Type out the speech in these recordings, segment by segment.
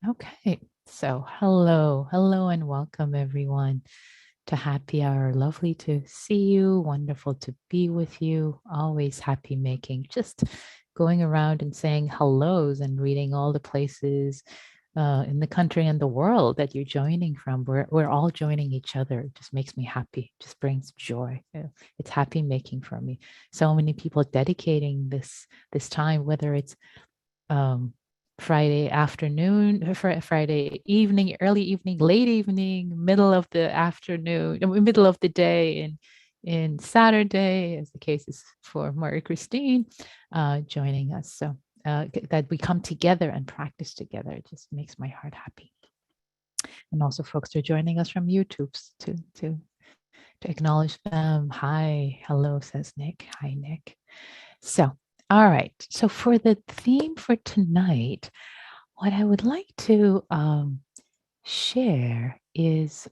Okay, so hello, and welcome everyone to Happy Hour. Lovely to see you, wonderful to be with you. Always happy making, just going around and saying hellos and reading all the places in the country and the world that you're joining from. We're all joining each other. It just makes me happy, just brings joy. It's happy making for me. So many people dedicating this time, whether it's um, Friday afternoon, Friday evening, early evening, late evening, middle of the afternoon, middle of the day, and in Saturday, as the case is for Marie Christine, joining us. So that we come together and practice together. It just makes my heart happy. And also folks are joining us from YouTube to acknowledge them. Hi, hello, says Nick. Hi, Nick. So, all right. So for the theme for tonight, what I would like to share is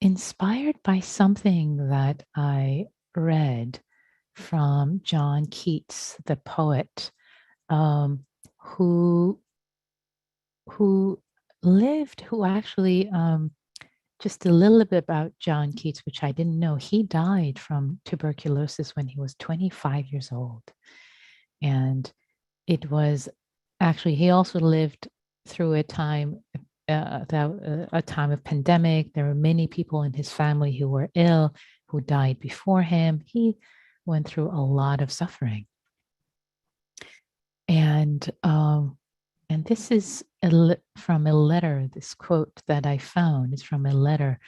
inspired by something that I read from John Keats, the poet, who who who actually just a little bit about John Keats, which I didn't know. He died from tuberculosis when he was 25 years old. And it was actually, he also lived through a time. A time of pandemic. There were many people in his family who were ill, who died before him. He went through a lot of suffering, and this is from a letter. This quote that I found is from a letter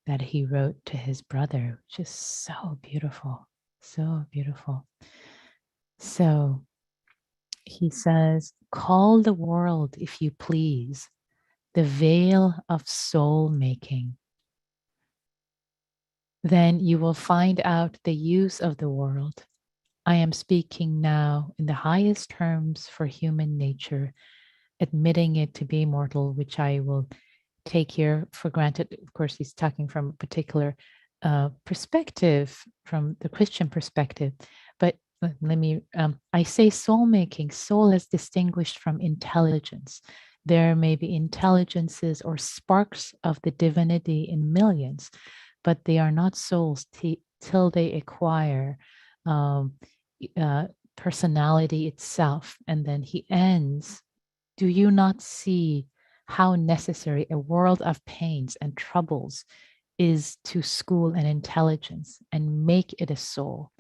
that he wrote to his brother, which is so beautiful, so beautiful. So he says, "Call the world, if you please, the veil of soul making. Then you will find out the use of the world. I am speaking now in the highest terms for human nature, admitting it to be mortal, which I will take here for granted." Of course, he's talking from a particular perspective, from the Christian perspective. But let me, I say soul making, soul is distinguished from intelligence. There may be intelligences or sparks of the divinity in millions, but they are not souls till they acquire um, personality itself. And then he ends, "Do you not see how necessary a world of pains and troubles is to school an intelligence and make it a soul,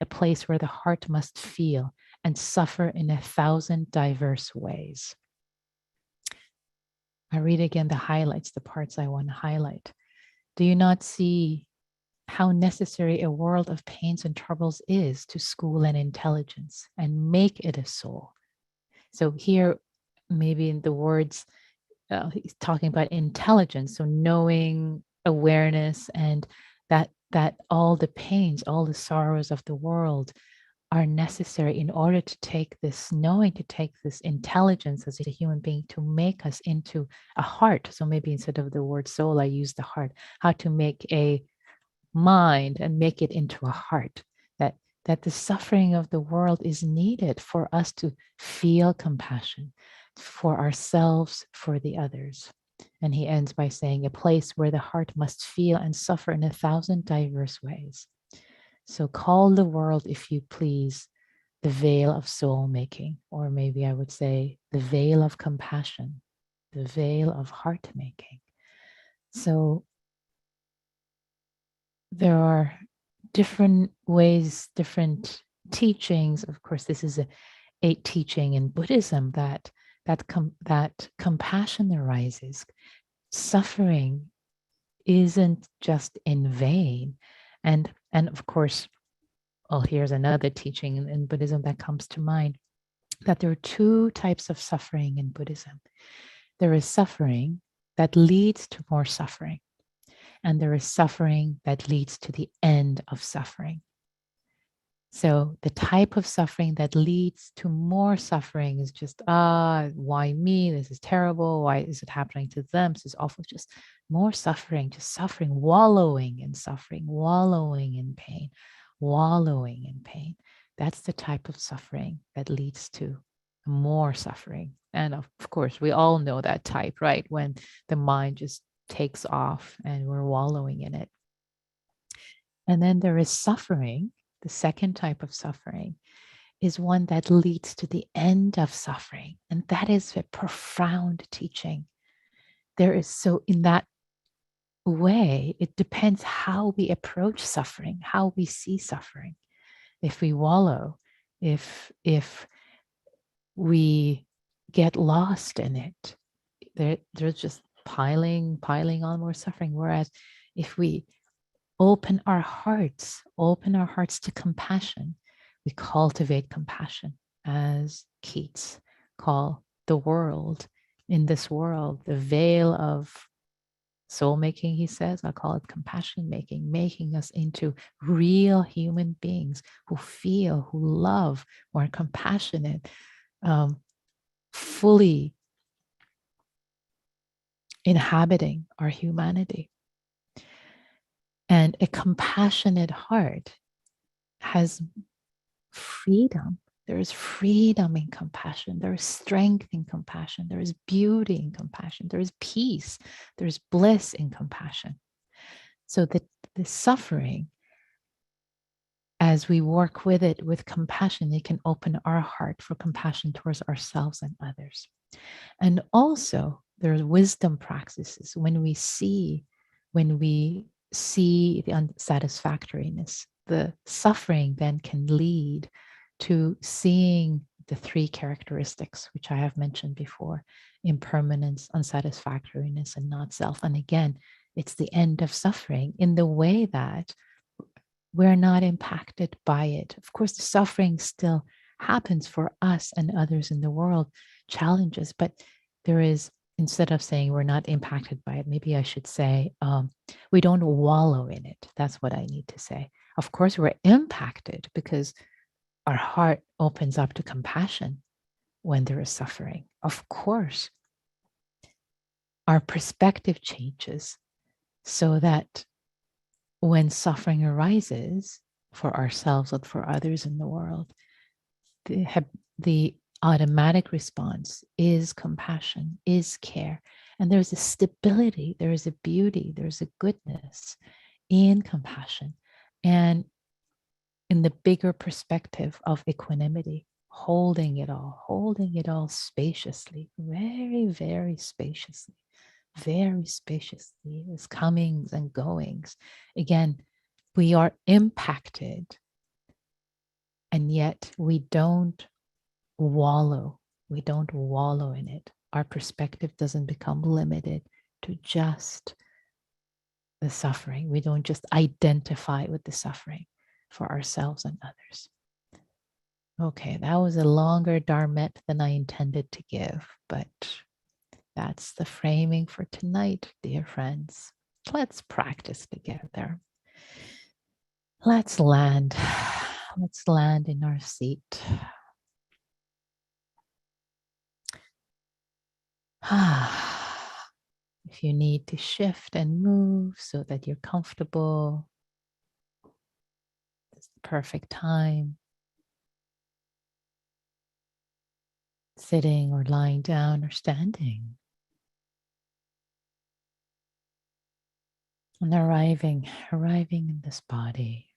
a place where the heart must feel and suffer in 1,000 diverse ways?" I read again the highlights, the parts I want to highlight. "Do you not see how necessary a world of pains and troubles is to school an intelligence and make it a soul?" So here, maybe in the words, he's talking about intelligence, so knowing, awareness, and that all the pains, all the sorrows of the world are necessary in order to take this knowing, to take this intelligence as a human being, to make us into a heart. So maybe instead of the word soul, I use the heart. How to make a mind and make it into a heart. That the suffering of the world is needed for us to feel compassion for ourselves, for the others. And he ends by saying, "A place where the heart must feel and suffer in 1,000 diverse ways. So call the world, if you please, the veil of soul making," or maybe I would say the veil of compassion, the veil of heart making. So there are different ways, different teachings. Of course, this is a teaching in Buddhism that compassion arises. Suffering isn't just in vain, and of course, well, here's another teaching in Buddhism that comes to mind, that there are two types of suffering in Buddhism. There is suffering that leads to more suffering, and there is suffering that leads to the end of suffering. So the type of suffering that leads to more suffering is just, why me? This is terrible. Why is it happening to them? This is awful. Just more suffering, just suffering, wallowing in suffering, wallowing in pain, wallowing in pain. That's the type of suffering that leads to more suffering. And of course, we all know that type, right? When the mind just takes off and we're wallowing in it. And then there is suffering. The second type of suffering is one that leads to the end of suffering. And that is a profound teaching. There is, so in that way, it depends how we approach suffering, how we see suffering. If we wallow, if we get lost in it, there's just piling on more suffering. Whereas if we open our hearts to compassion, we cultivate compassion, as Keats call the world. In this world, the veil of soul making, he says, I call it compassion making, making us into real human beings who feel, who love, who are compassionate, fully inhabiting our humanity. And a compassionate heart has freedom. There is freedom in compassion. There is strength in compassion. There is beauty in compassion. There is peace. There is bliss in compassion. So that the suffering, as we work with it with compassion, it can open our heart for compassion towards ourselves and others. And also, there's wisdom practices when we see the unsatisfactoriness. The suffering then can lead to seeing the three characteristics, which I have mentioned before: impermanence, unsatisfactoriness, and not self. And again, it's the end of suffering in the way that we're not impacted by it. Of course, the suffering still happens for us and others in the world, challenges, but there is, instead of saying we're not impacted by it, maybe I should say we don't wallow in it. That's what I need to say. Of course, we're impacted because our heart opens up to compassion when there is suffering. Of course, our perspective changes so that when suffering arises for ourselves or for others in the world, the automatic response is compassion, is care. And there's a stability, there is a beauty, there's a goodness in compassion. And in the bigger perspective of equanimity, holding it all spaciously, very, very spaciously, very spaciously, as comings and goings. Again, we are impacted, and yet we don't wallow. We don't wallow in it. Our perspective doesn't become limited to just the suffering. We don't just identify with the suffering for ourselves and others. Okay, that was a longer Dharmet than I intended to give, but that's the framing for tonight, dear friends. Let's practice together. Let's land. Let's land in our seat. If you need to shift and move so that you're comfortable, it's the perfect time. Sitting or lying down or standing. And arriving in this body.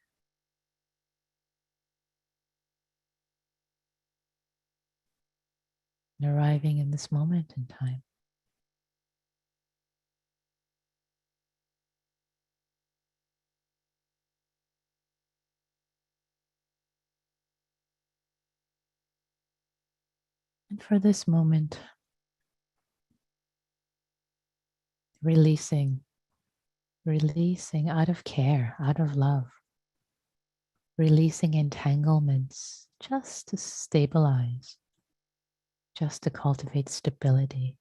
And arriving in this moment in time. And for this moment, releasing out of care, out of love, releasing entanglements just to stabilize, just to cultivate stability,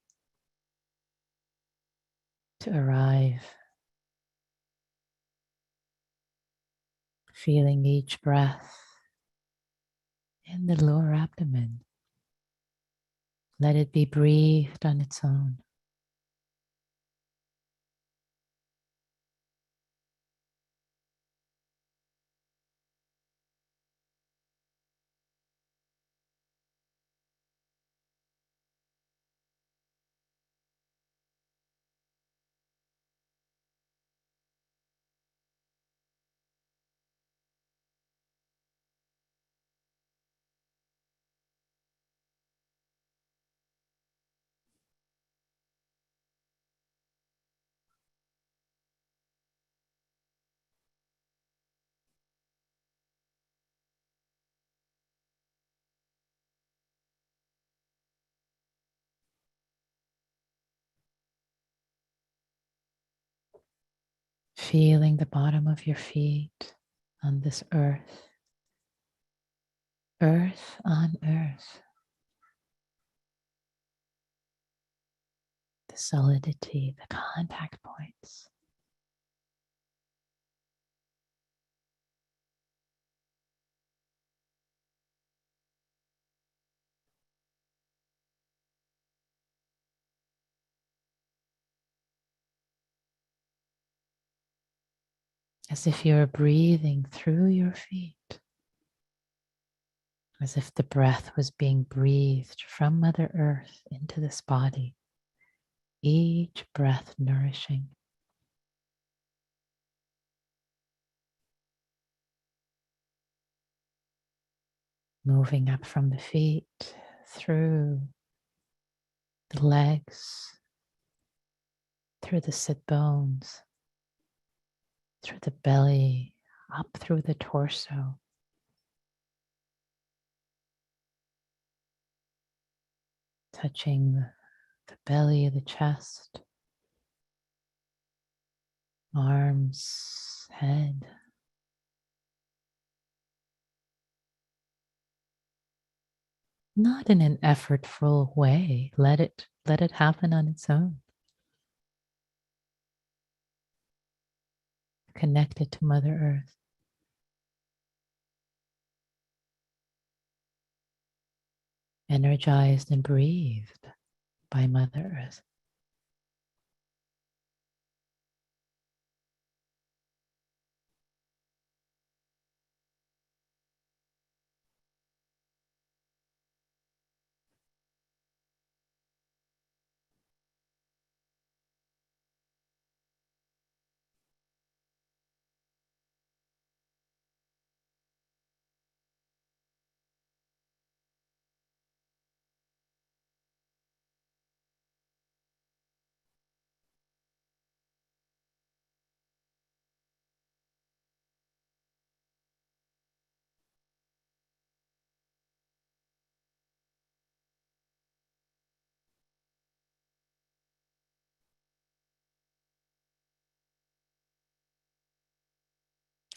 to arrive, feeling each breath in the lower abdomen. Let it be breathed on its own. Feeling the bottom of your feet on this earth, earth on earth, the solidity, the contact points. As if you're breathing through your feet, as if the breath was being breathed from Mother Earth into this body, each breath nourishing. Moving up from the feet, through the legs, through the sit bones, through the belly, up through the torso. Touching the belly, the chest, arms, head. Not in an effortful way. Let it happen on its own. Connected to Mother Earth. Energized and breathed by Mother Earth.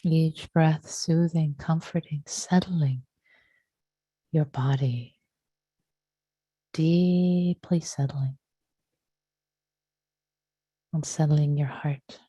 Each breath soothing, comforting, settling your body, deeply settling, and settling your heart.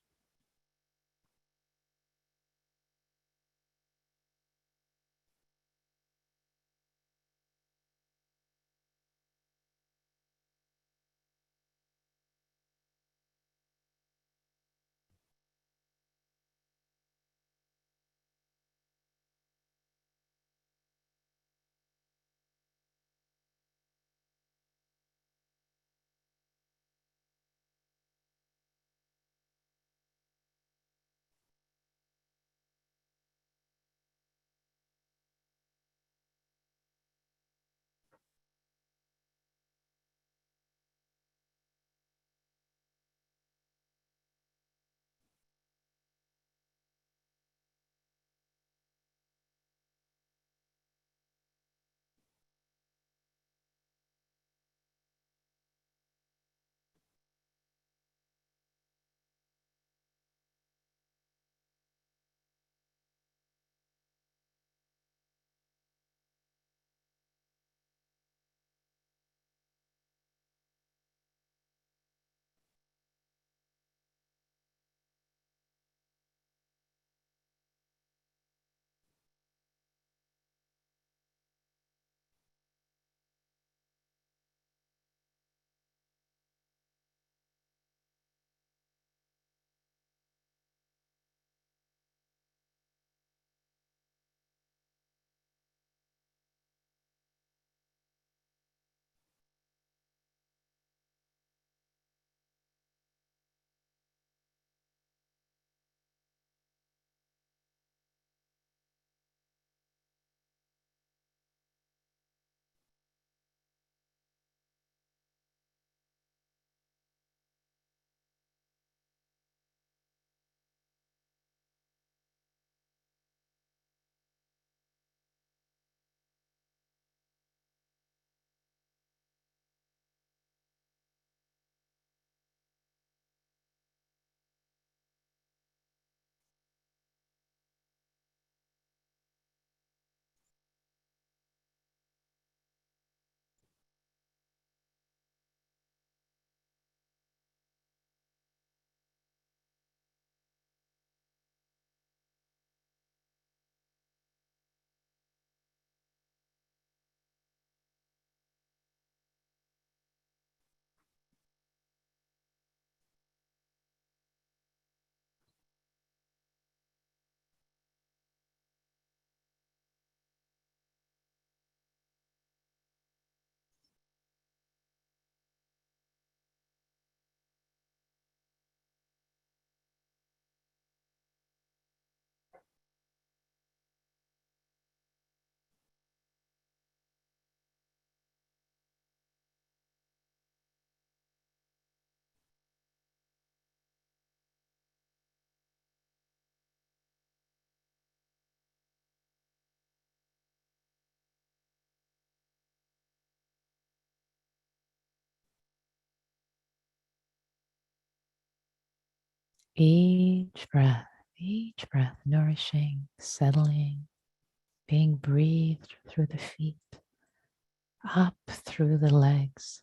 Each breath nourishing, settling, being breathed through the feet, up through the legs,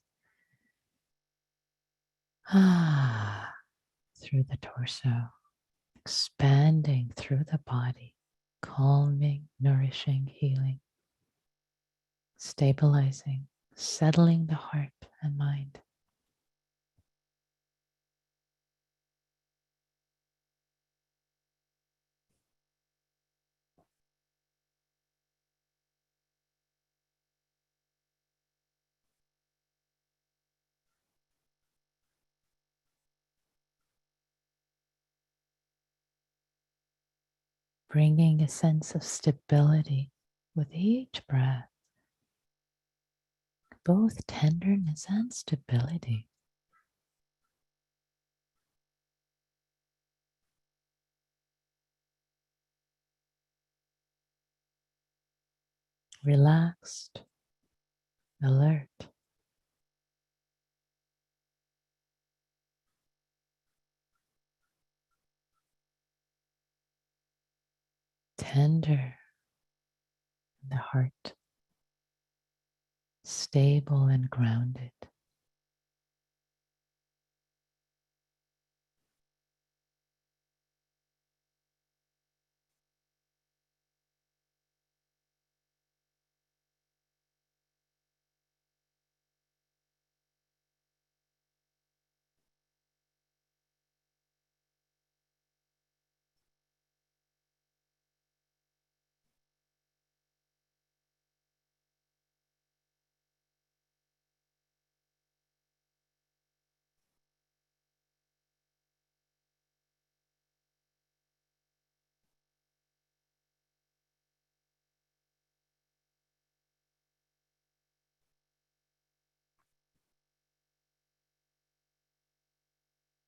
through the torso, expanding through the body, calming, nourishing, healing, stabilizing, settling the heart and mind. Bringing a sense of stability with each breath, both tenderness and stability. Relaxed, alert, tender in the heart, stable and grounded.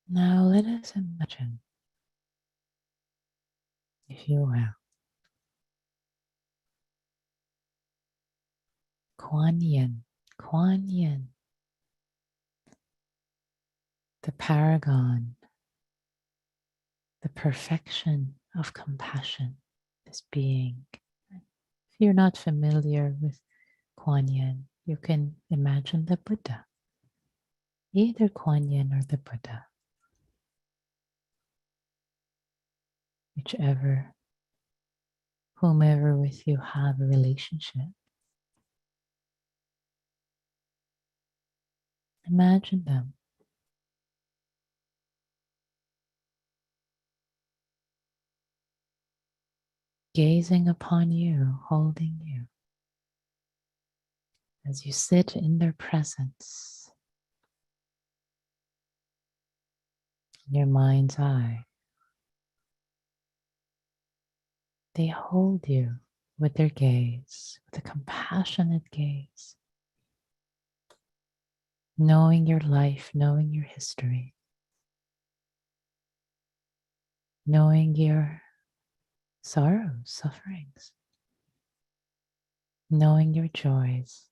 Now let us imagine, if you will, Quan-Yin, Quan-Yin, the paragon, the perfection of compassion, this being. If you're not familiar with Quan-Yin, you can imagine the Buddha, either Quan-Yin or the Buddha, whichever, whomever with you have a relationship. Imagine them. Gazing upon you, holding you, as you sit in their presence, in your mind's eye. They hold you with their gaze, with a compassionate gaze, knowing your life, knowing your history, knowing your sorrows, sufferings, knowing your joys,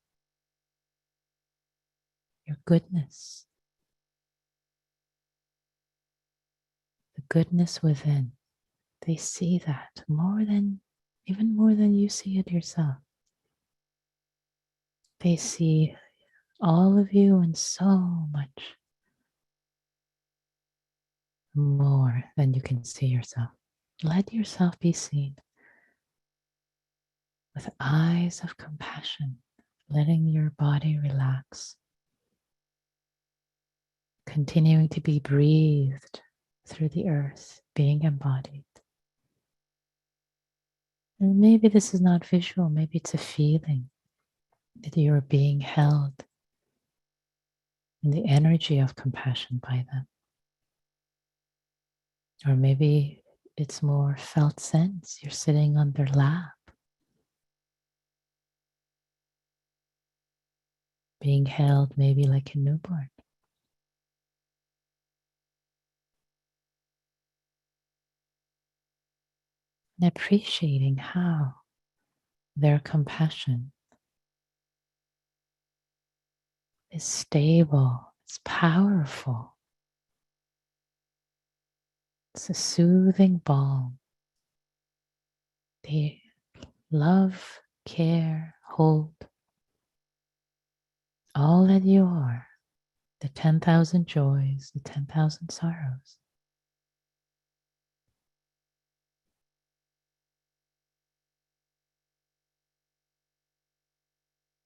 your goodness, the goodness within. They see that even more than you see it yourself. They see all of you and so much more than you can see yourself. Let yourself be seen with eyes of compassion, letting your body relax, continuing to be breathed through the earth, being embodied. And maybe this is not visual, maybe it's a feeling that you are being held in the energy of compassion by them. Or maybe it's more felt sense. You're sitting on their lap, being held maybe like a newborn. And appreciating how their compassion is stable, it's powerful. It's a soothing balm. They love, care, hold all that you are, the 10,000 joys, the 10,000 sorrows.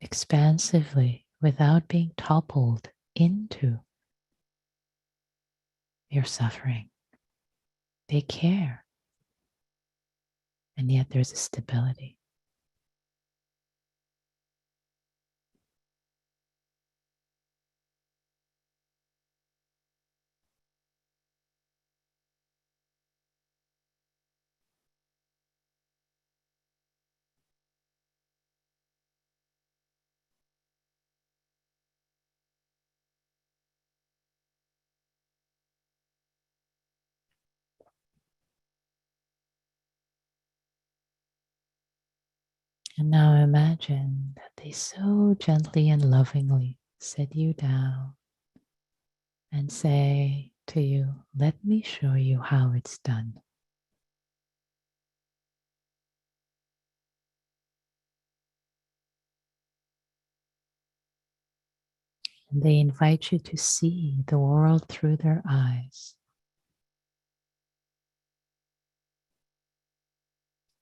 Expansively without being toppled into your suffering. They care, and yet there's a stability. And now imagine that they so gently and lovingly sit you down and say to you, let me show you how it's done. And they invite you to see the world through their eyes,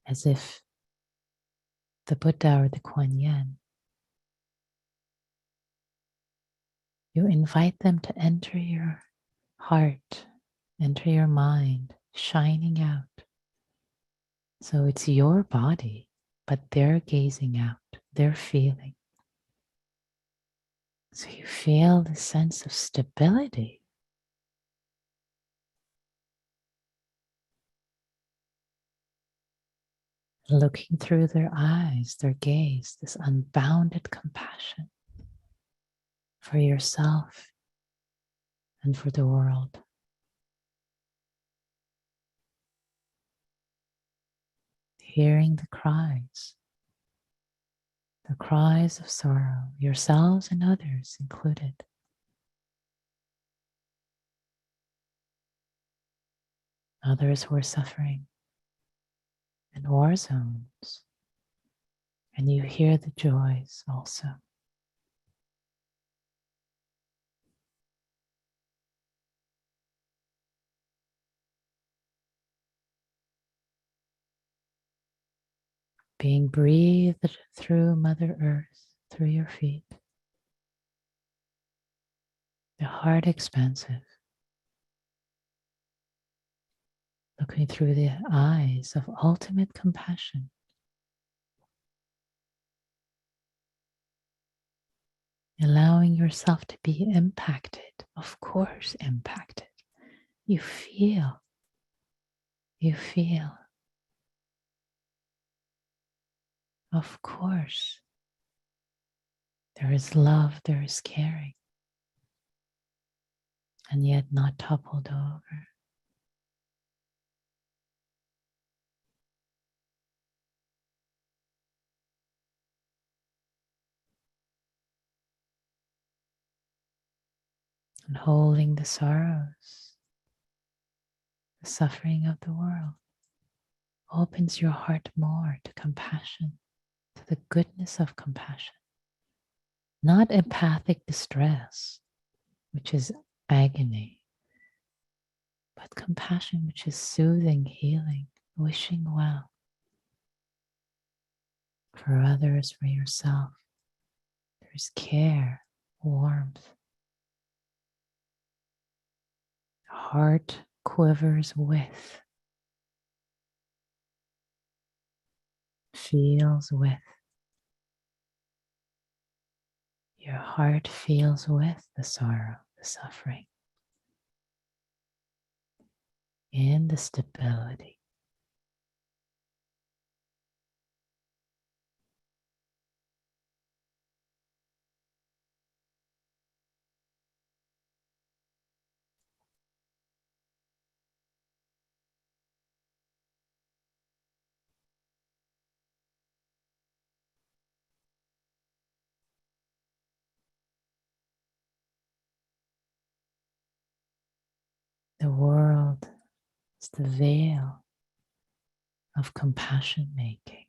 as if the Buddha or the Quan-Yin, you invite them to enter your heart, enter your mind, shining out. So it's your body, but they're gazing out, they're feeling. So you feel the sense of stability. Looking through their eyes, their gaze, this unbounded compassion for yourself and for the world. Hearing the cries of sorrow, yourselves and others included. Others who are suffering in war zones. And you hear the joys also. Being breathed through Mother Earth, through your feet. The heart expansive. Looking through the eyes of ultimate compassion. Allowing yourself to be impacted, of course, impacted. You feel. Of course, there is love, there is caring, and yet not toppled over. And holding the sorrows, the suffering of the world, opens your heart more to compassion, to the goodness of compassion. Not empathic distress, which is agony, but compassion, which is soothing, healing, wishing well for others, for yourself. There's care, warmth. Heart quivers with, feels with. Your heart feels with the sorrow, the suffering, in the stability. The world It's the veil of compassion making.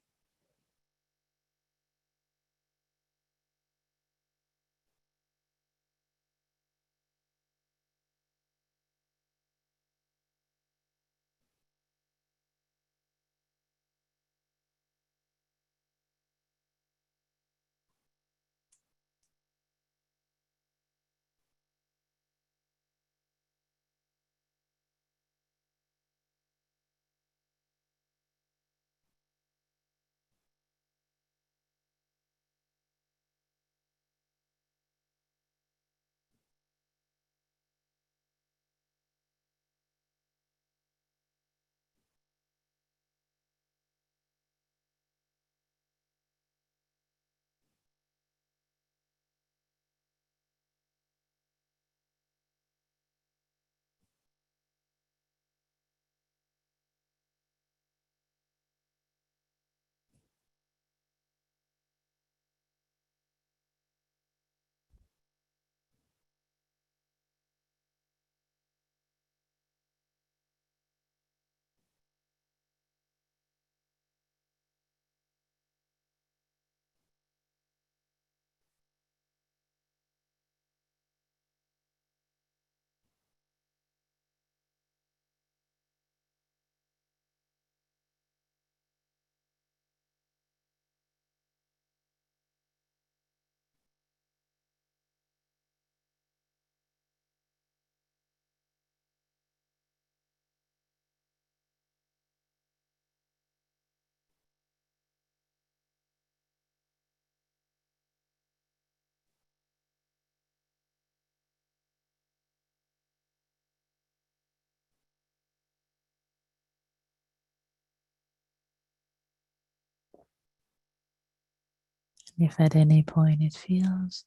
If at any point it feels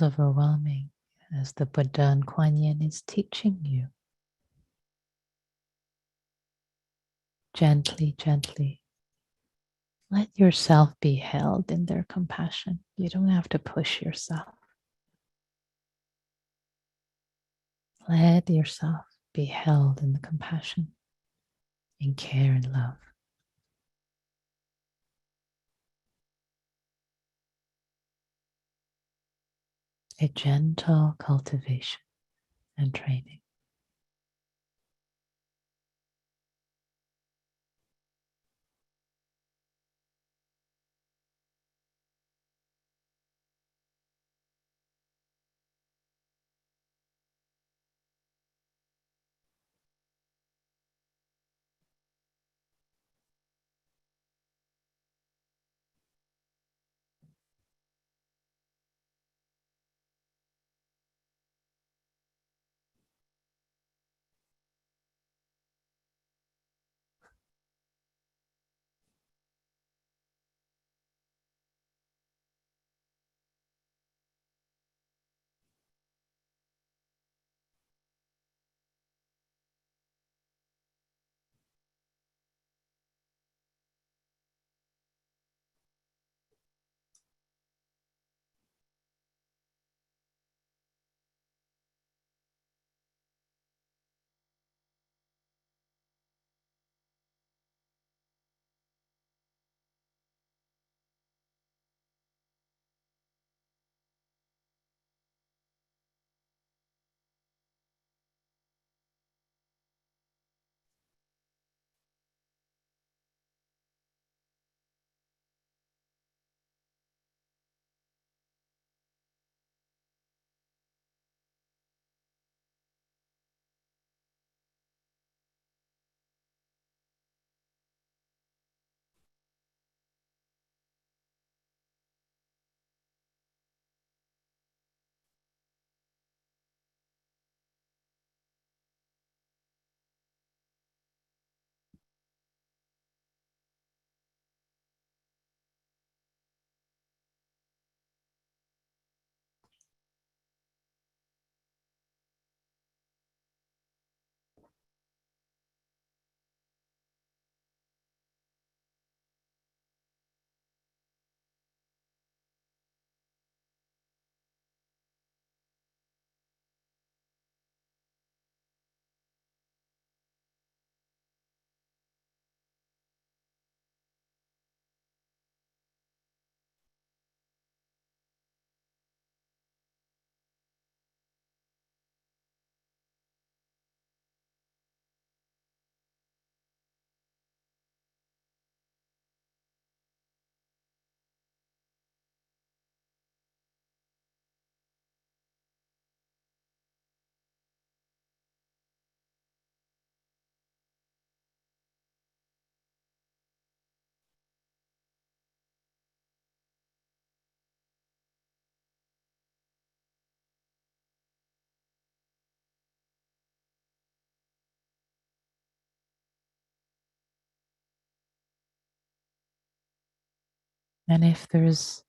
overwhelming, as the Buddha and Quan-Yin is teaching you, gently, gently, let yourself be held in their compassion. You don't have to push yourself. Let yourself be held in the compassion, in care and love. A gentle cultivation and training. And if there's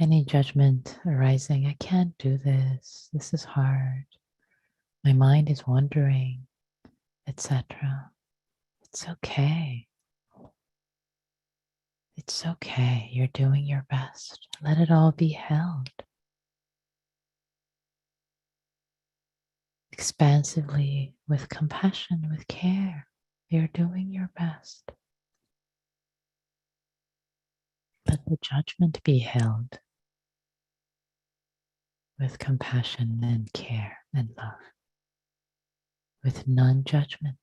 any judgment arising, I can't do this, this is hard, my mind is wandering, etc. It's okay. It's okay. You're doing your best. Let it all be held expansively with compassion, with care. You're doing your best. Let the judgment be held with compassion and care and love, with non-judgment.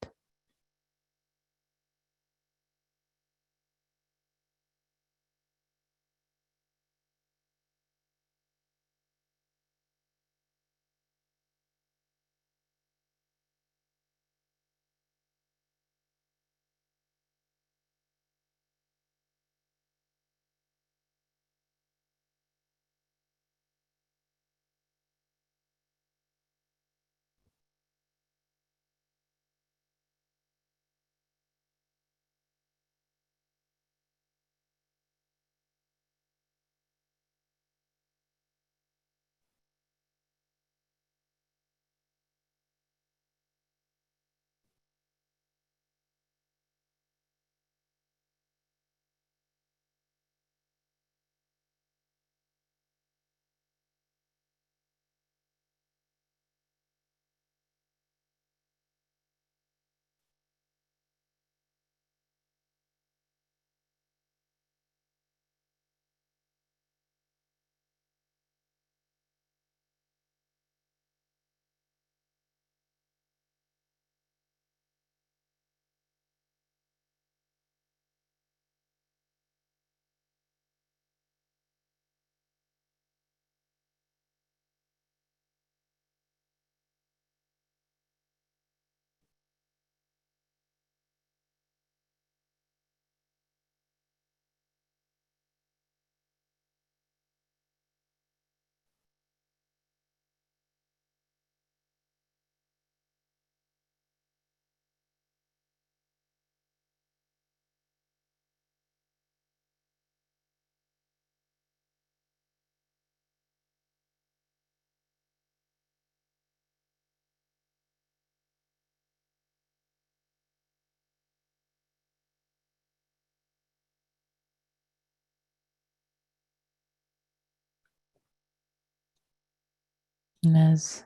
And as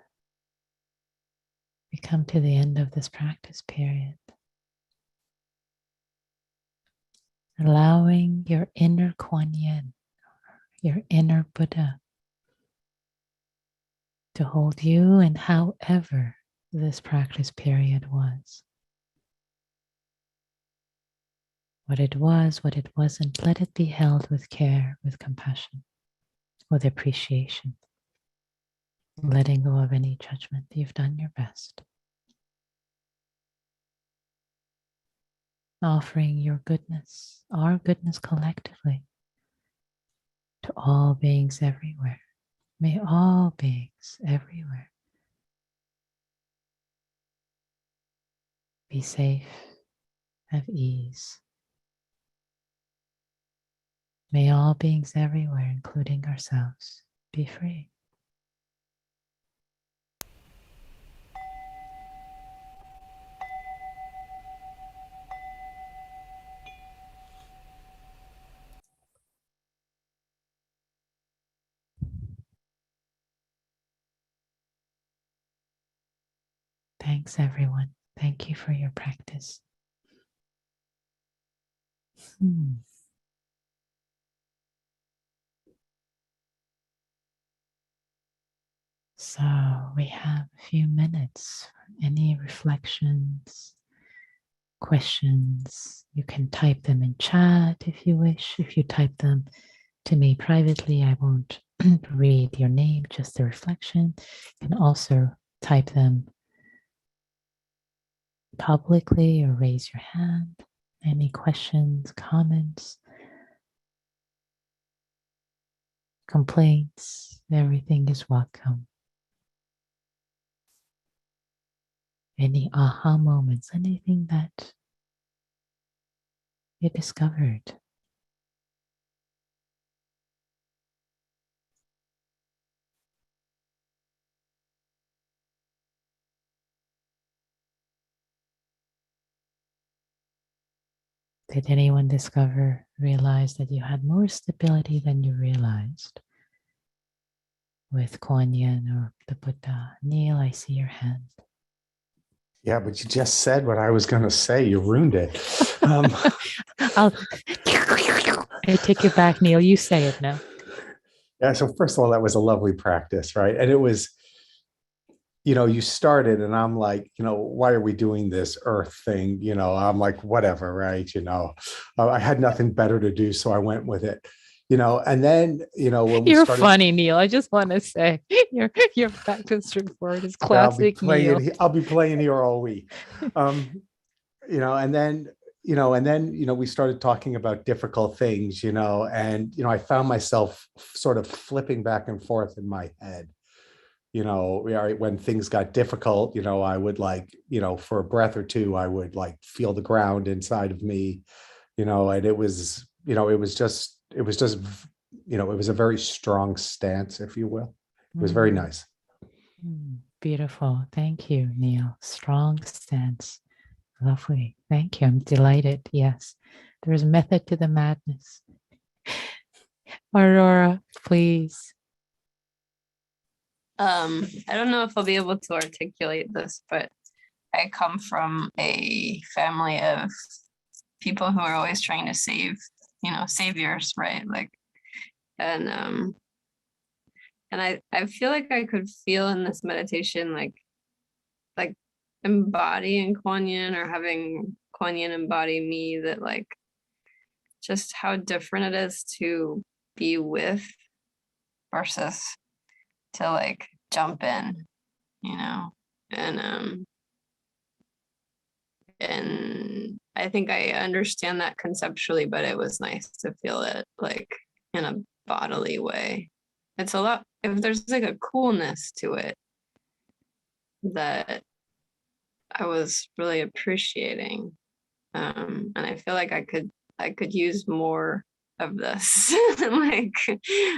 we come to the end of this practice period, allowing your inner Quan-Yin, your inner Buddha, to hold you in however this practice period was. What it was, what it wasn't, let it be held with care, with compassion, with appreciation, letting go of any judgment. You've done your best. Offering your goodness, our goodness collectively, to all beings everywhere. May all beings everywhere be safe, have ease. May all beings everywhere, including ourselves, be free. Thanks, everyone. Thank you for your practice. So we have a few minutes for any reflections, questions. You can type them in chat if you wish. If you type them to me privately, I won't read your name, just the reflection. You can also type them publicly or raise your hand. Any questions, comments, complaints, everything is welcome. Any aha moments, anything that you discovered. Did anyone realize that you had more stability than you realized with Quan-Yin or the Buddha? Neil, I see your hand. Yeah, but you just said what I was going to say. You ruined it. I take it back, Neil. You say it now. Yeah. So first of all, that was a lovely practice, right? And it was, you started and I'm like, why are we doing this earth thing? I'm like, whatever, right? I had nothing better to do. So I went with it, and then, when we You're started, funny, Neil. I just want to say your practice report is classic Neil. I'll be playing here all week. And then, we started talking about difficult things, and, I found myself sort of flipping back and forth in my head. When things got difficult, I would for a breath or two, I would feel the ground inside of me, and it was, it was a very strong stance, if you will. It was very nice. Beautiful. Thank you, Neil. Strong stance. Lovely. Thank you. I'm delighted. Yes. There is method to the madness. Aurora, please. I don't know if I'll be able to articulate this, but I come from a family of people who are always trying to save, saviors, right? And I feel like I could feel in this meditation, like embodying Quan-Yin or having Quan-Yin embody me, that just how different it is to be with versus to jump in, and I think I understand that conceptually, but it was nice to feel it in a bodily way. It's a lot, if there's a coolness to it that I was really appreciating. And I feel like I could use more of this. I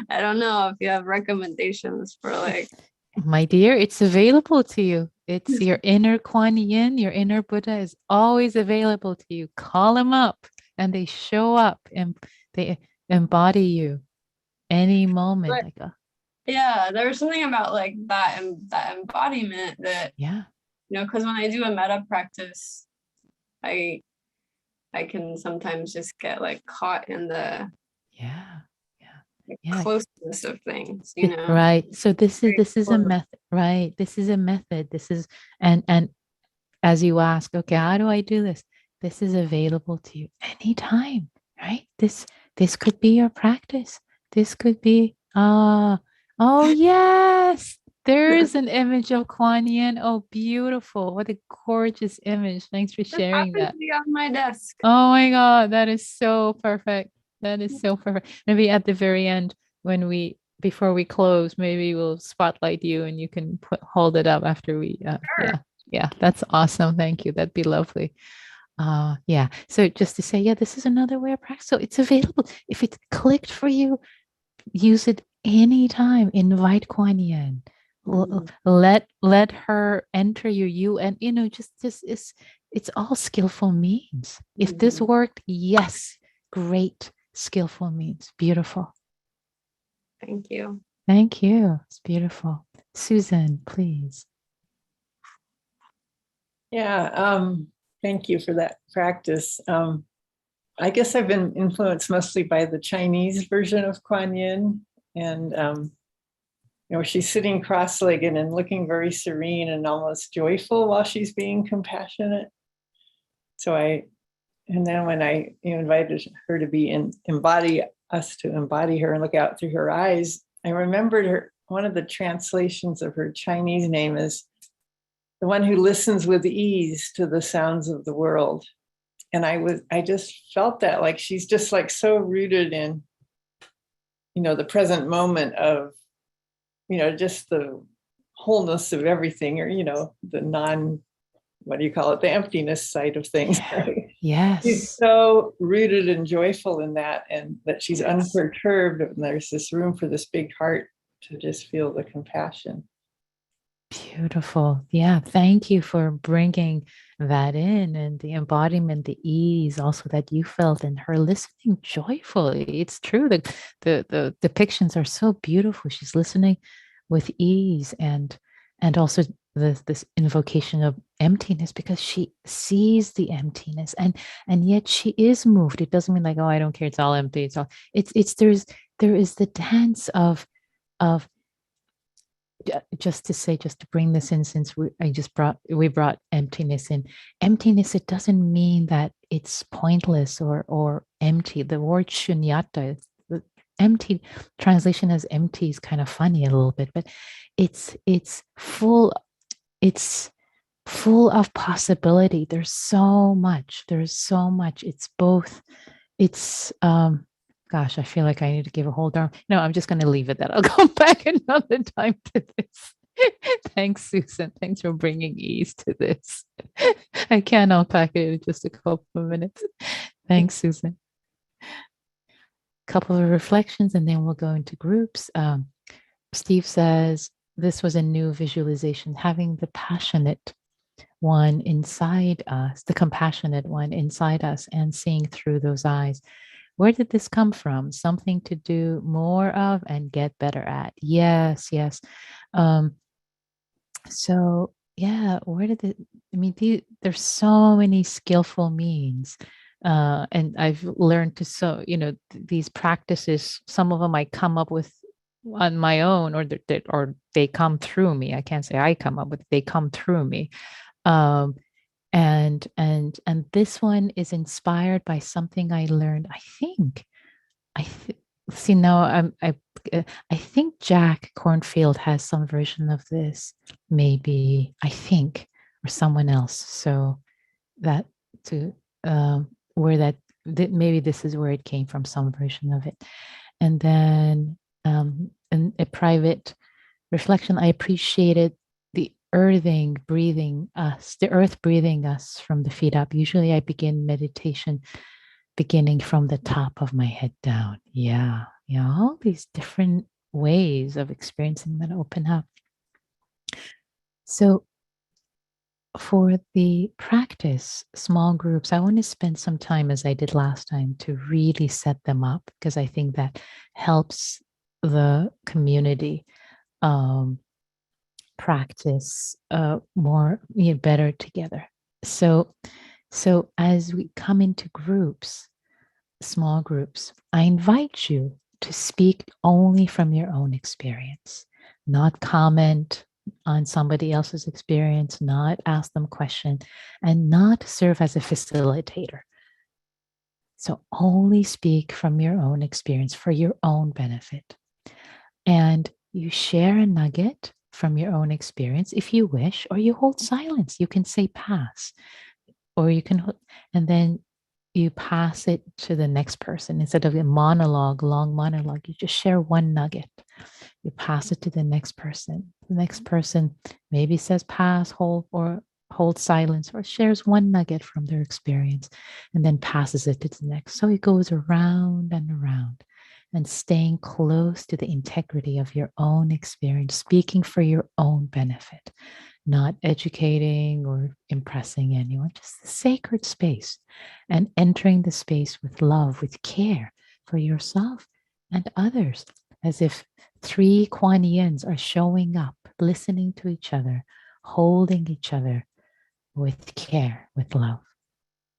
don't know if you have recommendations for My dear, it's available to you. It's your inner Quan-Yin, your inner Buddha is always available to you. Call them up and they show up and they embody you any moment. Yeah, there was something about that embodiment that, yeah, because when I do a metta practice, I can sometimes just get caught in the closeness of things, Right. So this is a method, right? This is a method. And as you ask, okay, how do I do this? This is available to you anytime, right? This could be your practice. This could be oh yes, there is an image of Quan-Yin. Oh, beautiful. What a gorgeous image. Thanks for sharing that. To be on my desk. Oh my God, that is so perfect. That is so perfect. Maybe at the very end, before we close, maybe we'll spotlight you and you can hold it up after we Sure. yeah, that's awesome. Thank you. That'd be lovely. Yeah. So just to say, yeah, this is another way of practice. So it's available. If it's clicked for you, use it anytime. Invite Quan-Yin. Let her enter you and just it's all skillful means. If this worked, yes, great. Skillful means. Beautiful. Thank you. Thank you. It's beautiful. Susan, please. Yeah, thank you for that practice. I guess I've been influenced mostly by the Chinese version of Quan-Yin, and she's sitting cross-legged and looking very serene and almost joyful while she's being compassionate. And then when I invited her to embody her and look out through her eyes, I remembered one of the translations of her Chinese name is the one who listens with ease to the sounds of the world. And I just felt that she's just so rooted in, the present moment of, just the wholeness of everything, or, the the emptiness side of things. Yeah. Right? Yes. She's so rooted and joyful in that, and that she's unperturbed. And there's this room for this big heart to just feel the compassion. Beautiful. Yeah. Thank you for bringing that in, and the embodiment, the ease also that you felt in her listening joyfully. It's true that the depictions are so beautiful. She's listening with ease, and also this invocation of emptiness, because she sees the emptiness, and yet she is moved. It doesn't mean like, oh, I don't care, it's all empty, it's all, it's there is the dance of just to say, just to bring this in, since we brought emptiness in. Emptiness, it doesn't mean that it's pointless or empty. The word shunyata, the empty translation as empty is kind of funny a little bit, but it's full, it's full of possibility. There's so much. It's both, it's gosh, I feel like I need to give a whole darn. No, I'm just going to leave it that I'll come back another time to this. Thanks, Susan. Thanks for bringing ease to this. I can't unpack it in just a couple of minutes. Thanks, Susan. Couple of reflections, and then we'll go into groups. Steve says, this was a new visualization, having the passionate one inside us, the compassionate one inside us, and seeing through those eyes. Where did this come from? Something to do more of and get better at. Yes, yes. So yeah, where did it? I mean, there's so many skillful means, and I've learned to these practices. Some of them I come up with on my own, or they come through me. I can't say I come up with; they come through me. And this one is inspired by something I learned. See now. I think Jack Cornfield has some version of this, maybe, I think, or someone else. So that to where that maybe this is where it came from, some version of it. And then in a private reflection, I appreciated the earth breathing us from the feet up. Usually I begin meditation beginning from the top of my head down. Yeah, all these different ways of experiencing that open up. So for the practice, small groups, I want to spend some time, as I did last time, to really set them up, because I think that helps the community practice more, better together. So as we come into groups, small groups, I invite you to speak only from your own experience, not comment on somebody else's experience, not ask them questions, and not serve as a facilitator. So only speak from your own experience for your own benefit. And you share a nugget from your own experience if you wish, or you hold silence. You can say pass, or you can, and then you pass it to the next person. Instead of a long monologue, you just share one nugget. You pass it to the next person. The next person maybe says pass, hold silence, or shares one nugget from their experience and then passes it to the next. So it goes around and around, and staying close to the integrity of your own experience, speaking for your own benefit, not educating or impressing anyone, just the sacred space, and entering the space with love, with care for yourself and others, as if three Quan-Yins are showing up, listening to each other, holding each other with care, with love.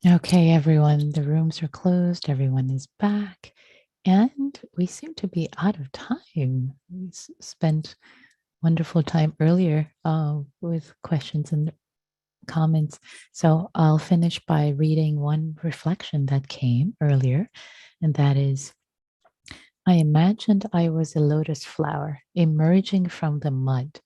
Okay, everyone, the rooms are closed. Everyone is back. And we seem to be out of time. We spent wonderful time earlier with questions and comments. So I'll finish by reading one reflection that came earlier, and that is, I imagined I was a lotus flower emerging from the mud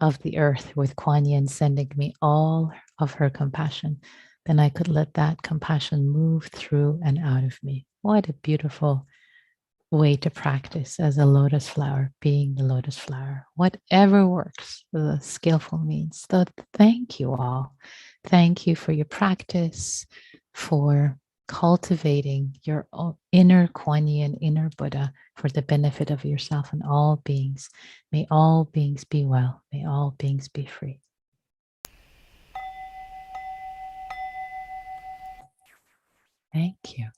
of the earth, with Quan-Yin sending me all of her compassion. Then I could let that compassion move through and out of me. What a beautiful way to practice, as a lotus flower, being the lotus flower. Whatever works, the skillful means. So thank you all. Thank you for your practice, for cultivating your own inner Quan-Yin, inner Buddha, for the benefit of yourself and all beings. May all beings be well. May all beings be free. Thank you.